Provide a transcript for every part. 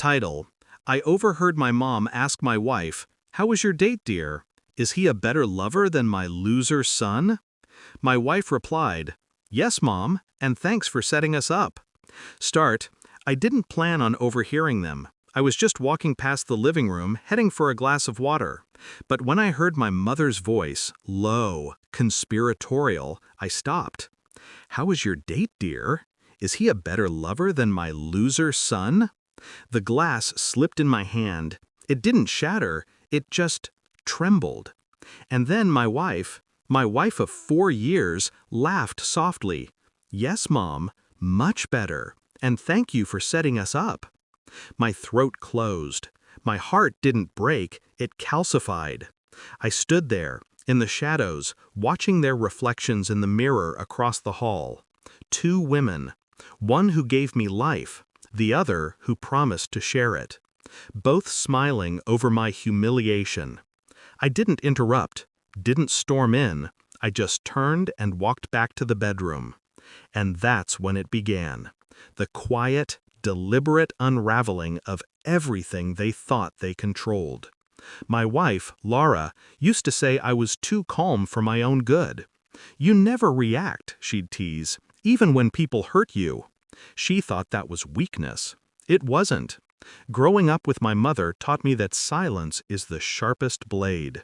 Title: I overheard my mom ask my wife, "How was your date, dear? Is he a better lover than my loser son?" My wife replied, "Yes, Mom, and thanks for setting us up." Start: I didn't plan on overhearing them. I was just walking past the living room, heading for a glass of water. But when I heard my mother's voice, low, conspiratorial, I stopped. "How was your date, dear? Is he a better lover than my loser son?" The glass slipped in my hand. It didn't shatter, it just trembled. And then my wife of 4 years, laughed softly. "Yes, Mom, much better, and thank you for setting us up." My throat closed. My heart didn't break, it calcified. I stood there, in the shadows, watching their reflections in the mirror across the hall. 2 women, one who gave me life, the other who promised to share it. Both smiling over my humiliation. I didn't interrupt, didn't storm in, I just turned and walked back to the bedroom. And that's when it began. The quiet, deliberate unraveling of everything they thought they controlled. My wife, Laura, used to say I was too calm for my own good. "You never react," she'd tease, "even when people hurt you." She thought that was weakness. It wasn't. Growing up with my mother taught me that silence is the sharpest blade.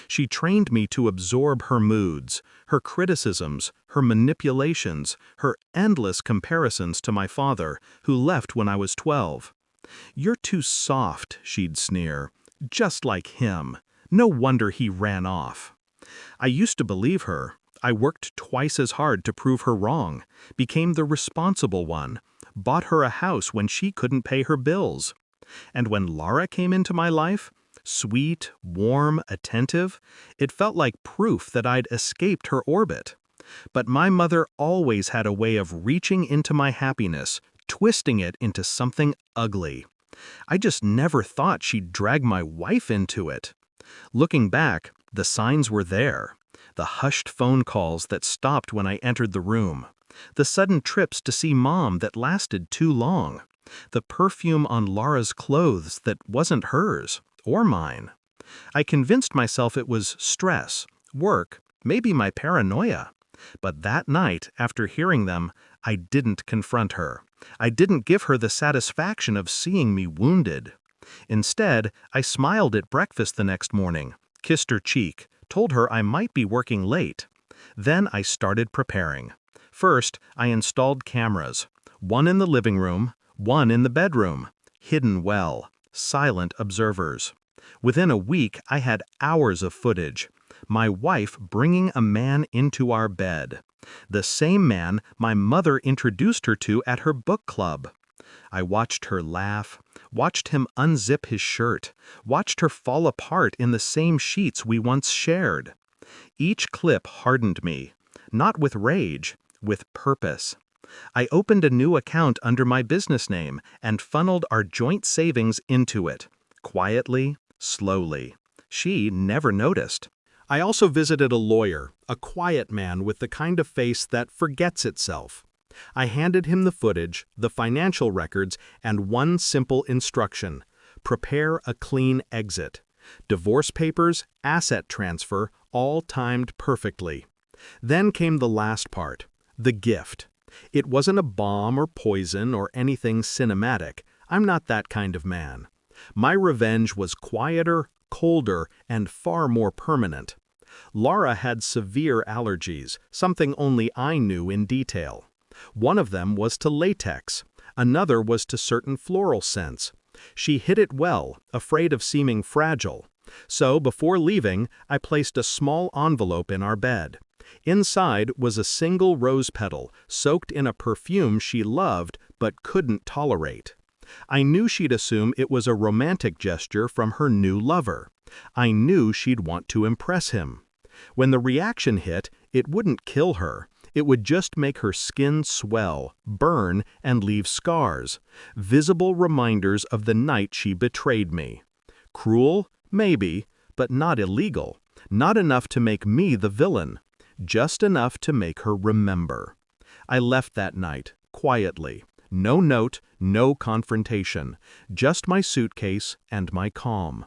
She trained me to absorb her moods, her criticisms, her manipulations, her endless comparisons to my father, who left when I was 12. "You're too soft," she'd sneer. "Just like him. No wonder he ran off." I used to believe her. I worked twice as hard to prove her wrong, became the responsible one, bought her a house when she couldn't pay her bills. And when Laura came into my life, sweet, warm, attentive, it felt like proof that I'd escaped her orbit. But my mother always had a way of reaching into my happiness, twisting it into something ugly. I just never thought she'd drag my wife into it. Looking back, the signs were there. The hushed phone calls that stopped when I entered the room. The sudden trips to see Mom that lasted too long. The perfume on Laura's clothes that wasn't hers, or mine. I convinced myself it was stress, work, maybe my paranoia. But that night, after hearing them, I didn't confront her. I didn't give her the satisfaction of seeing me wounded. Instead, I smiled at breakfast the next morning, kissed her cheek, told her I might be working late. Then I started preparing. First, I installed cameras. One in the living room, one in the bedroom. Hidden well, silent observers. Within a week, I had hours of footage. My wife bringing a man into our bed. The same man my mother introduced her to at her book club. I watched her laugh, watched him unzip his shirt, watched her fall apart in the same sheets we once shared. Each clip hardened me, not with rage, with purpose. I opened a new account under my business name and funneled our joint savings into it, quietly, slowly. She never noticed. I also visited a lawyer, a quiet man with the kind of face that forgets itself. I handed him the footage, the financial records, and one simple instruction: prepare a clean exit. Divorce papers, asset transfer, all timed perfectly. Then came the last part, the gift. It wasn't a bomb or poison or anything cinematic. I'm not that kind of man. My revenge was quieter, colder, and far more permanent. Laura had severe allergies, something only I knew in detail. One of them was to latex, another was to certain floral scents. She hid it well, afraid of seeming fragile. So before leaving, I placed a small envelope in our bed. Inside was a single rose petal, soaked in a perfume she loved but couldn't tolerate. I knew she'd assume it was a romantic gesture from her new lover. I knew she'd want to impress him. When the reaction hit, it wouldn't kill her. It would just make her skin swell, burn, and leave scars, visible reminders of the night she betrayed me. Cruel? Maybe, but not illegal. Not enough to make me the villain. Just enough to make her remember. I left that night, quietly, No note, no confrontation, just my suitcase and my calm.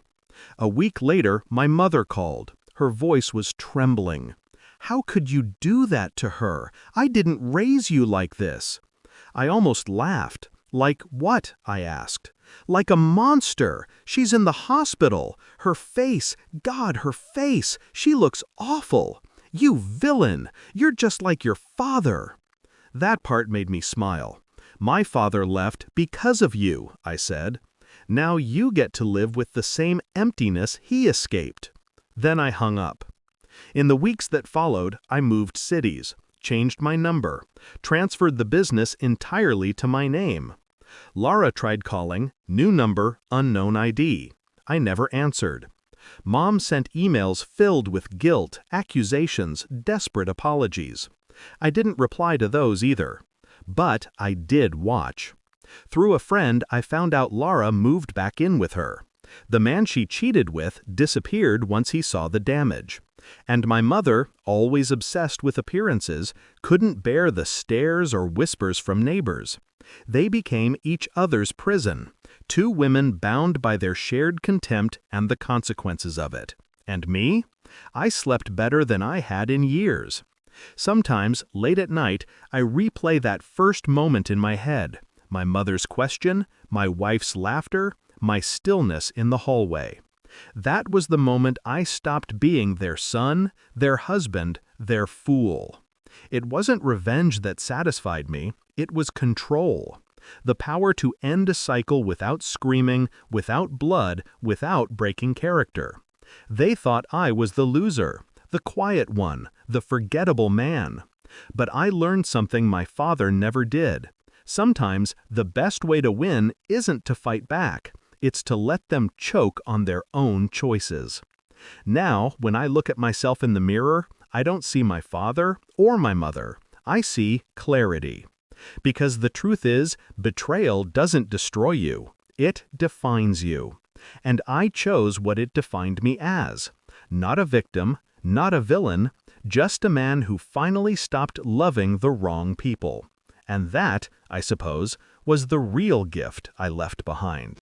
A week later, my mother called. Her voice was trembling. "How could you do that to her? I didn't raise you like this." I almost laughed. "Like what?" I asked. "Like a monster. She's in the hospital. Her face, God, her face, she looks awful. You villain, you're just like your father." That part made me smile. "My father left because of you," I said. "Now you get to live with the same emptiness he escaped." Then I hung up. In the weeks that followed, I moved cities, changed my number, transferred the business entirely to my name. Laura tried calling, new number, unknown ID. I never answered. Mom sent emails filled with guilt, accusations, desperate apologies. I didn't reply to those either. But I did watch. Through a friend, I found out Laura moved back in with her. The man she cheated with disappeared once he saw the damage. And my mother, always obsessed with appearances, couldn't bear the stares or whispers from neighbors. They became each other's prison, two women bound by their shared contempt and the consequences of it. And me? I slept better than I had in years. Sometimes, late at night, I replay that first moment in my head, my mother's question, my wife's laughter, my stillness in the hallway. That was the moment I stopped being their son, their husband, their fool. It wasn't revenge that satisfied me, it was control. The power to end a cycle without screaming, without blood, without breaking character. They thought I was the loser, the quiet one, the forgettable man. But I learned something my father never did. Sometimes the best way to win isn't to fight back. It's to let them choke on their own choices. Now, when I look at myself in the mirror, I don't see my father or my mother. I see clarity. Because the truth is, betrayal doesn't destroy you. It defines you. And I chose what it defined me as. Not a victim, not a villain, just a man who finally stopped loving the wrong people. And that, I suppose, was the real gift I left behind.